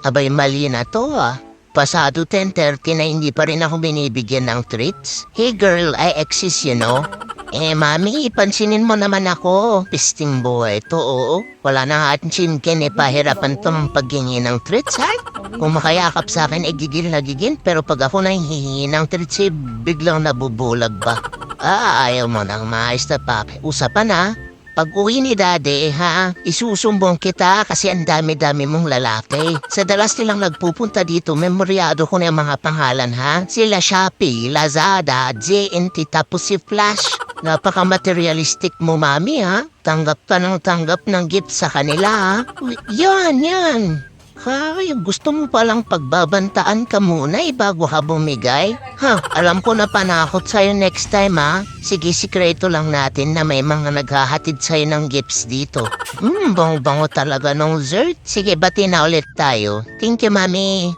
Abay, mali na to Pasado 10:30 na hindi pa rin ako binibigyan ng treats. Hey girl, I exist, you know. Mami, pansinin mo naman ako. Pisting boy to, oo. Wala na nga ating chinken, pahirapan to ng paghingi ng treats, ha? Kung makayakap sa akin, gigil na gigil. Pero pag ako na hihingi ng treats, biglang nabubulag ba? Ayaw mo nang maayos na papi. Usapan na. Pag uwi ni Daddy, isusumbong kita kasi ang dami-dami mong lalaki. Sa dalas nilang nagpupunta dito, memoryado ko na yung mga pangalan, Sila Shopee, Lazada, JNT, tapos si Flash. Napaka-materialistic mo, Mami, Tanggap ka ng gift sa kanila, Yan. Gusto mo palang pagbabantaan ka muna bago ka bumigay? Alam ko na panakot sa'yo next time, Sige, sikreto lang natin na may mga naghahatid sa'yo ng gifts dito. Bango-bango talaga nung dessert. Sige, bati na ulit tayo. Thank you, Mami.